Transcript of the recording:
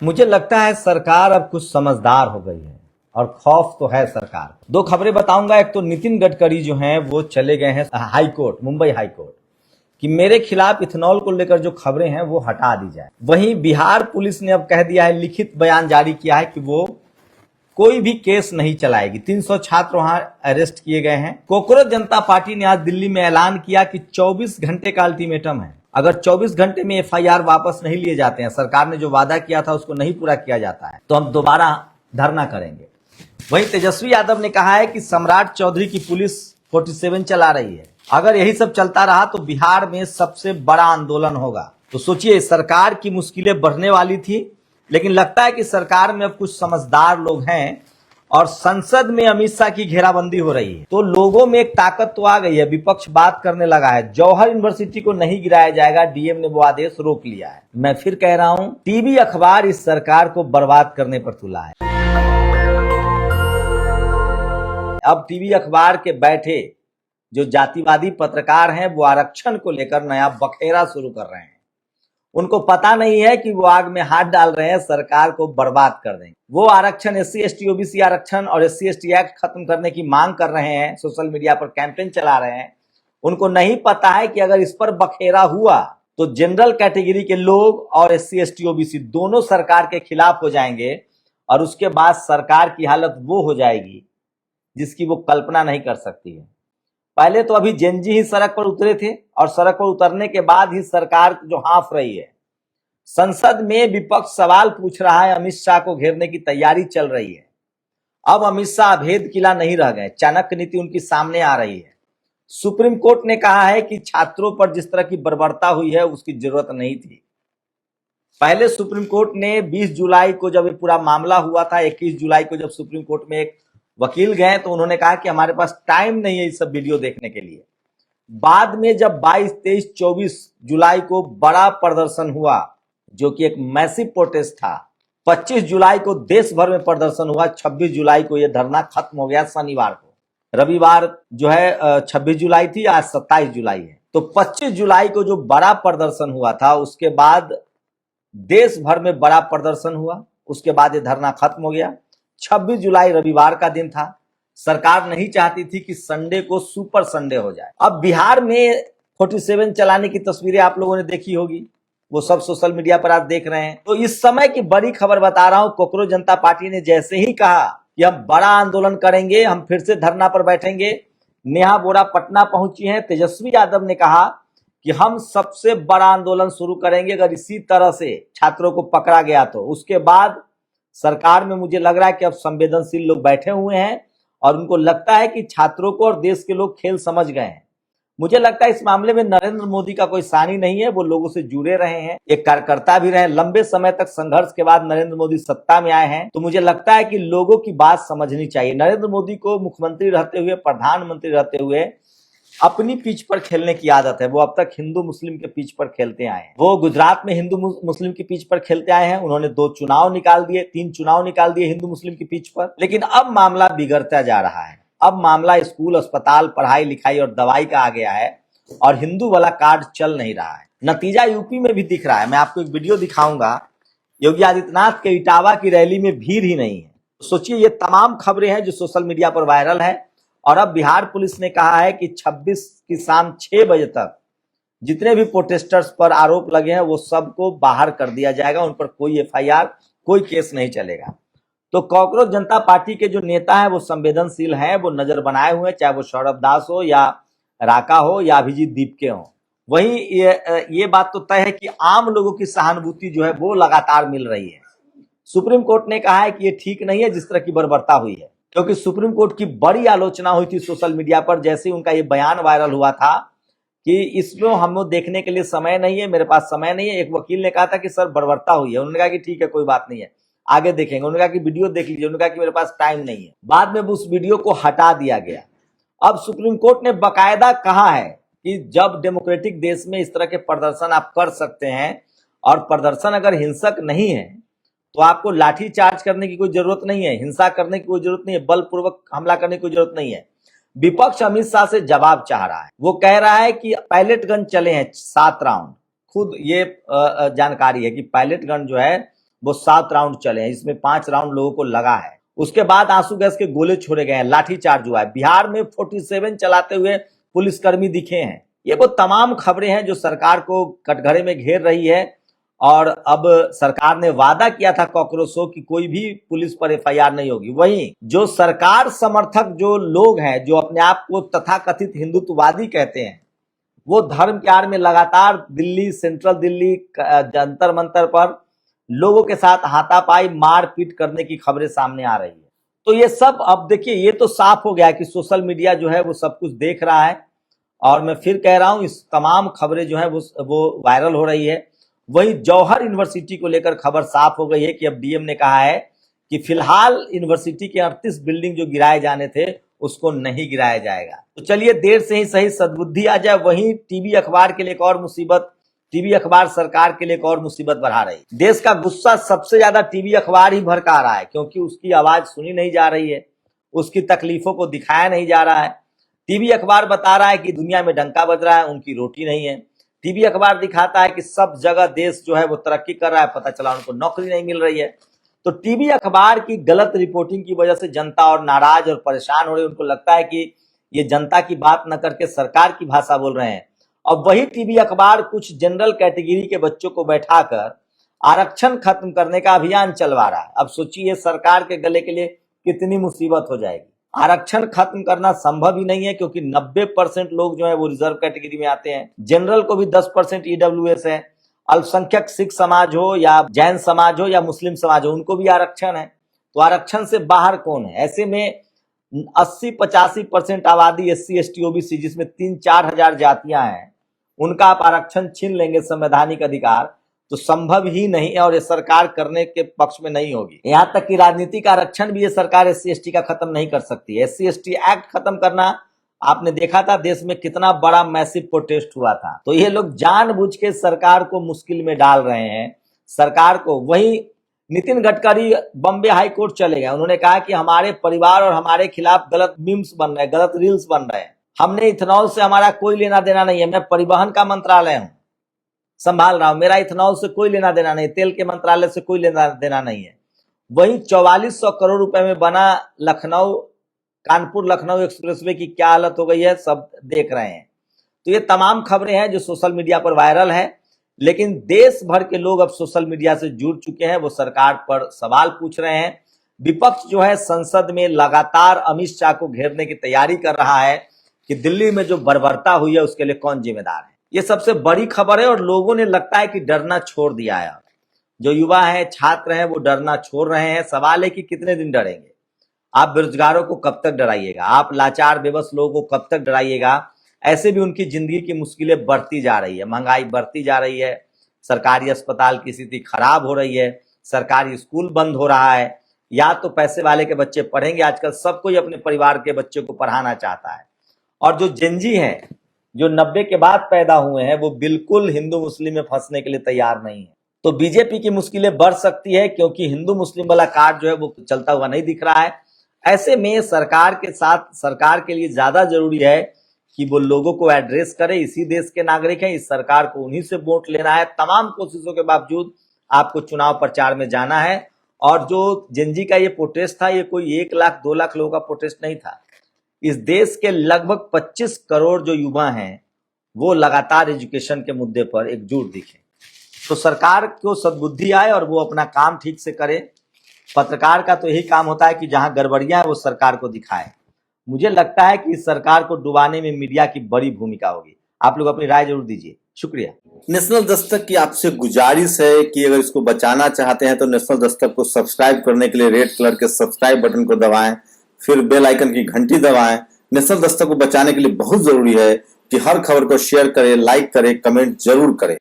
मुझे लगता है सरकार अब कुछ समझदार हो गई है और खौफ तो है सरकार। दो खबरें बताऊंगा। एक तो नितिन गडकरी जो हैं वो चले गए हैं high court, Mumbai high court, कि मेरे खिलाफ इथेनॉल को लेकर जो खबरें हैं वो हटा दी जाए। वहीं बिहार पुलिस ने अब कह दिया है, लिखित बयान जारी किया है कि वो कोई भी केस नहीं चलाएगी। 300 छात्र वहां अरेस्ट किए गए हैं। कोकरोच जनता पार्टी ने आज दिल्ली में ऐलान किया कि 24 घंटे का अल्टीमेटम है। अगर 24 घंटे में एफआईआर वापस नहीं लिए जाते हैं, सरकार ने जो वादा किया था उसको नहीं पूरा किया जाता है, तो हम दोबारा धरना करेंगे। वहीं तेजस्वी यादव ने कहा है कि सम्राट चौधरी की पुलिस 47 चला रही है। अगर यही सब चलता रहा तो बिहार में सबसे बड़ा आंदोलन होगा। तो सोचिए, सरकार की मुश्किलें बढ़ने वाली थी, लेकिन लगता है कि सरकार में अब कुछ समझदार लोग हैं और संसद में अमित शाह की घेराबंदी हो रही है, तो लोगों में एक ताकत तो आ गई है। विपक्ष बात करने लगा है। जौहर यूनिवर्सिटी को नहीं गिराया जाएगा, डीएम ने वो आदेश रोक लिया है। मैं फिर कह रहा हूं, टीवी अखबार इस सरकार को बर्बाद करने पर तुला है। अब टीवी अखबार के बैठे जो जातिवादी पत्रकार हैं वो आरक्षण को लेकर नया बखेरा शुरू कर रहे हैं। उनको पता नहीं है कि वो आग में हाथ डाल रहे हैं, सरकार को बर्बाद कर देंगे। वो आरक्षण, एससी एसटी ओबीसी आरक्षण और एससी एसटी एक्ट खत्म करने की मांग कर रहे हैं, सोशल मीडिया पर कैंपेन चला रहे हैं। उनको नहीं पता है कि अगर इस पर बखेरा हुआ तो जनरल कैटेगरी के लोग और एससी एसटी ओबीसी दोनों सरकार के खिलाफ हो जाएंगे और उसके बाद सरकार की हालत वो हो जाएगी जिसकी वो कल्पना नहीं कर सकती है। पहले तो अभी जेनजी ही सड़क पर उतरे थे और सड़क पर उतरने के बाद ही सरकार जो हाँफ रही है। संसद में विपक्ष सवाल पूछ रहा है, अमित शाह को घेरने की तैयारी चल रही है। अब अमित शाह अभेद किला नहीं रह गए, चाणक्य नीति उनकी सामने आ रही है। सुप्रीम कोर्ट ने कहा है कि छात्रों पर जिस तरह की बर्बरता हुई है उसकी जरूरत नहीं थी। पहले सुप्रीम कोर्ट ने 20 जुलाई को जब ये पूरा मामला हुआ था, 21 जुलाई को जब सुप्रीम कोर्ट में एक वकील गए तो उन्होंने कहा कि हमारे पास टाइम नहीं है इस सब वीडियो देखने के लिए। बाद में जब 22, 23, 24 जुलाई को बड़ा प्रदर्शन हुआ जो कि एक मैसिव प्रोटेस्ट था, 25 जुलाई को देश भर में प्रदर्शन हुआ, 26 जुलाई को यह धरना खत्म हो गया। शनिवार को, रविवार जो है 26 जुलाई थी, आज 27 जुलाई है। तो 25 जुलाई को जो बड़ा प्रदर्शन हुआ था उसके बाद देश भर में बड़ा प्रदर्शन हुआ, उसके बाद ये धरना खत्म हो गया। 26 जुलाई रविवार का दिन था। सरकार नहीं चाहती थी कि संडे को सुपर संडे हो जाए। अब बिहार में 47 चलाने की तस्वीरें आप लोगों ने देखी होगी, वो सब सोशल मीडिया पर आप देख रहे हैं। तो इस समय की बड़ी खबर बता रहा हूं, कोकरोच जनता पार्टी ने जैसे ही कहा कि हम बड़ा आंदोलन करेंगे, हम फिर से धरना पर बैठेंगे, नेहा बोरा पटना पहुंची हैं। तेजस्वी यादव ने कहा कि हम सबसे बड़ा आंदोलन शुरू करेंगे अगर इसी तरह से छात्रों को पकड़ा गया तो। उसके बाद सरकार में मुझे लग रहा है कि अब संवेदनशील लोग बैठे हुए हैं और उनको लगता है कि छात्रों को और देश के लोग खेल समझ गए हैं। मुझे लगता है इस मामले में नरेंद्र मोदी का कोई सानी नहीं है, वो लोगों से जुड़े रहे हैं, एक कार्यकर्ता भी रहे। लंबे समय तक संघर्ष के बाद नरेंद्र मोदी सत्ता में आए हैं, तो मुझे लगता है कि लोगों की बात समझनी चाहिए। नरेंद्र मोदी को मुख्यमंत्री रहते हुए, प्रधानमंत्री रहते हुए अपनी पिच पर खेलने की आदत है। वो अब तक हिंदू मुस्लिम के पिच पर खेलते आए हैं। वो गुजरात में हिंदू मुस्लिम की पिच पर खेलते आए हैं। उन्होंने 2 चुनाव निकाल दिए, 3 चुनाव निकाल दिए हिंदू मुस्लिम की पिच पर। लेकिन अब मामला बिगड़ता जा रहा है। अब मामला स्कूल, अस्पताल, पढ़ाई लिखाई और दवाई का आ गया है और हिंदू वाला कार्ड चल नहीं रहा है। नतीजा यूपी में भी दिख रहा है। मैं आपको एक वीडियो दिखाऊंगा। योगी आदित्यनाथ के इटावा की रैली में भीड़ ही नहीं है। सोचिए, ये तमाम खबरें हैं जो सोशल मीडिया पर वायरल है। और अब बिहार पुलिस ने कहा है कि 26 की शाम 6 बजे तक जितने भी प्रोटेस्टर्स पर आरोप लगे हैं वो सबको बाहर कर दिया जाएगा। उन पर कोई एफआईआर, कोई केस नहीं चलेगा। तो कोकरोच जनता पार्टी के जो नेता हैं वो संवेदनशील हैं, वो नजर बनाए हुए हैं, चाहे वो सौरभ दास हो या राका हो या अभिजीत दीपके हो। वहीं ये बात तो तय है कि आम लोगों की सहानुभूति जो है वो लगातार मिल रही है। सुप्रीम कोर्ट ने कहा है कि ये ठीक नहीं है जिस तरह की बर्बरता हुई है, क्योंकि सुप्रीम कोर्ट की बड़ी आलोचना हुई थी सोशल मीडिया पर जैसे ही उनका ये बयान वायरल हुआ था कि इसमें हमें देखने के लिए समय नहीं है, मेरे पास समय नहीं है। एक वकील ने कहा था कि सर बर्बरता हुई है, उन्होंने कहा कि ठीक है कोई बात नहीं है, आगे देखेंगे। उन्होंने कहा कि वीडियो देख लीजिए, उन्होंने कहा कि मेरे पास टाइम नहीं है। बाद में उस वीडियो को हटा दिया गया। अब सुप्रीम कोर्ट ने बाकायदा कहा है कि जब डेमोक्रेटिक देश में इस तरह के प्रदर्शन आप कर सकते हैं और प्रदर्शन अगर हिंसक नहीं है तो आपको लाठी चार्ज करने की कोई जरूरत नहीं है, हिंसा करने की कोई जरूरत नहीं है, बलपूर्वक हमला करने की कोई जरूरत नहीं है। विपक्ष अमित शाह से जवाब चाह रहा है। वो कह रहा है कि पायलट गन चले हैं 7 राउंड। खुद ये जानकारी है कि पायलट गन जो है वो 7 राउंड चले हैं, इसमें 5 राउंड लोगों को लगा है। उसके बाद आंसू गैस के गोले छोड़े गए हैं, लाठीचार्ज हुआ है। बिहार में 47 चलाते हुए पुलिसकर्मी दिखे हैं। ये वो तमाम खबरें हैं जो सरकार को कटघरे में घेर रही है। और अब सरकार ने वादा किया था कॉकरोचों की कोई भी पुलिस पर एफआईआर नहीं होगी। वहीं जो सरकार समर्थक जो लोग हैं, जो अपने आप को तथाकथित हिंदुत्ववादी कहते हैं, वो धर्म के आड़ में लगातार दिल्ली, सेंट्रल दिल्ली, जंतर मंतर पर लोगों के साथ हाथापाई, मारपीट करने की खबरें सामने आ रही है। तो ये सब अब देखिए, ये तो साफ हो गया कि सोशल मीडिया जो है वो सब कुछ देख रहा है। और मैं फिर कह रहा हूं, इस तमाम खबरें जो है वो वायरल हो रही है। वहीं जौहर यूनिवर्सिटी को लेकर खबर साफ हो गई है कि अब डीएम ने कहा है कि फिलहाल यूनिवर्सिटी के 38 बिल्डिंग जो गिराए जाने थे उसको नहीं गिराया जाएगा। तो चलिए, देर से ही सही सद्बुद्धि आ जाए। वहीं टीवी अखबार के लिए एक और मुसीबत, टीवी अखबार सरकार के लिए एक और मुसीबत बढ़ा रही। देश का गुस्सा सबसे ज्यादा टीवी अखबार ही भड़का रहा है, क्योंकि उसकी आवाज सुनी नहीं जा रही है, उसकी तकलीफों को दिखाया नहीं जा रहा है। टीवी अखबार बता रहा है कि दुनिया में डंका बज रहा है, उनकी रोटी नहीं है। टीवी अखबार दिखाता है कि सब जगह देश जो है वो तरक्की कर रहा है, पता चला उनको नौकरी नहीं मिल रही है। तो टीवी अखबार की गलत रिपोर्टिंग की वजह से जनता और नाराज और परेशान हो रही है। उनको लगता है कि ये जनता की बात न करके सरकार की भाषा बोल रहे हैं। और वही टीवी अखबार कुछ जनरल कैटेगरी के बच्चों को बैठाकर आरक्षण खत्म करने का अभियान चलवा रहा है। अब सोचिए, सरकार के गले के लिए कितनी मुसीबत हो जाएगी। आरक्षण खत्म करना संभव ही नहीं है, क्योंकि 90% लोग जो है वो रिजर्व कैटेगरी में आते हैं। जनरल को भी 10% ईडब्ल्यूएस है। अल्पसंख्यक सिख समाज हो या जैन समाज हो या मुस्लिम समाज हो, उनको भी आरक्षण है। तो आरक्षण से बाहर कौन है? ऐसे में 80-85% आबादी SC ST OBC, जिसमें 3-4 हजार जातियां हैं, उनका आप आरक्षण छीन लेंगे संवैधानिक अधिकार, तो संभव ही नहीं है और ये सरकार करने के पक्ष में नहीं होगी। यहाँ तक कि राजनीतिक आरक्षण भी ये सरकार SC ST का खत्म नहीं कर सकती। SC ST एक्ट खत्म करना, आपने देखा था देश में कितना बड़ा मैसिव प्रोटेस्ट हुआ था। तो ये लोग जानबूझ के सरकार को मुश्किल में डाल रहे हैं, सरकार को। वही नितिन गडकरी बॉम्बे हाई कोर्ट चले गए। उन्होंने कहा कि हमारे परिवार और हमारे खिलाफ गलत मीम्स बन रहे हैं, गलत रील्स बन रहे हैं। हमने इथेनॉल से हमारा कोई लेना देना नहीं है। मैं परिवहन का मंत्रालय हूं, संभाल रहा हूं, मेरा इथेनॉल से कोई लेना देना नहीं, तेल के मंत्रालय से कोई लेना देना नहीं है। वहीं 4400 करोड़ रुपए में बना कानपुर लखनऊ एक्सप्रेसवे की क्या हालत हो गई है, सब देख रहे हैं। तो ये तमाम खबरें हैं जो सोशल मीडिया पर वायरल है। लेकिन देश भर के लोग अब सोशल मीडिया से जुड़ चुके हैं, वो सरकार पर सवाल पूछ रहे हैं। विपक्ष जो है संसद में लगातार अमित शाह को घेरने की तैयारी कर रहा है कि दिल्ली में जो बर्बरता हुई है उसके लिए कौन जिम्मेदार है। ये सबसे बड़ी खबर है और लोगों ने लगता है कि डरना छोड़ दिया है। जो युवा हैं, छात्र हैं, वो डरना छोड़ रहे हैं। सवाल है कि कितने दिन डरेंगे। आप बेरोजगारों को कब तक डराइएगा? आप लाचार बेबस लोगों को कब तक डराइएगा? ऐसे भी उनकी जिंदगी की मुश्किलें बढ़ती जा रही है, महंगाई बढ़ती जा रही है, सरकारी अस्पताल की स्थिति खराब हो रही है, सरकारी स्कूल बंद हो रहा है। या तो पैसे वाले के बच्चे पढ़ेंगे, आजकल सब कोई अपने परिवार के बच्चे को पढ़ाना चाहता है। और जो जेनजी हैं, जो 90 के बाद पैदा हुए हैं, वो बिल्कुल हिंदू मुस्लिम में फंसने के लिए तैयार नहीं है। तो बीजेपी की मुश्किलें बढ़ सकती है, क्योंकि हिंदू मुस्लिम वाला कार्ड जो है वो चलता हुआ नहीं दिख रहा है। ऐसे में सरकार के साथ, सरकार के लिए ज्यादा जरूरी है कि वो लोगों को एड्रेस करे। इसी देश के नागरिक हैं, इस सरकार को उन्हीं से वोट लेना है। तमाम कोशिशों के बावजूद आपको चुनाव प्रचार में जाना है। और जो जेनजी का ये प्रोटेस्ट था, ये कोई 1 लाख 2 लाख लोगों का प्रोटेस्ट नहीं था। इस देश के लगभग 25 करोड़ जो युवा हैं, वो लगातार एजुकेशन के मुद्दे पर एकजुट दिखे। तो सरकार को सद्बुद्धि आए और वो अपना काम ठीक से करे। पत्रकार का तो यही काम होता है कि जहां गड़बड़ियां है वो सरकार को दिखाए। मुझे लगता है कि इस सरकार को डुबाने में मीडिया की बड़ी भूमिका होगी। आप लोग अपनी राय जरूर दीजिए। शुक्रिया। नेशनल दस्तक की आपसे गुजारिश है कि अगर इसको बचाना चाहते हैं तो नेशनल दस्तक को सब्सक्राइब करने के लिए रेड कलर के सब्सक्राइब बटन को दबाएं, फिर बेल आइकन की घंटी दबाएं। नेशनल दस्तक को बचाने के लिए बहुत जरूरी है कि हर खबर को शेयर करें, लाइक करें, कमेंट जरूर करें।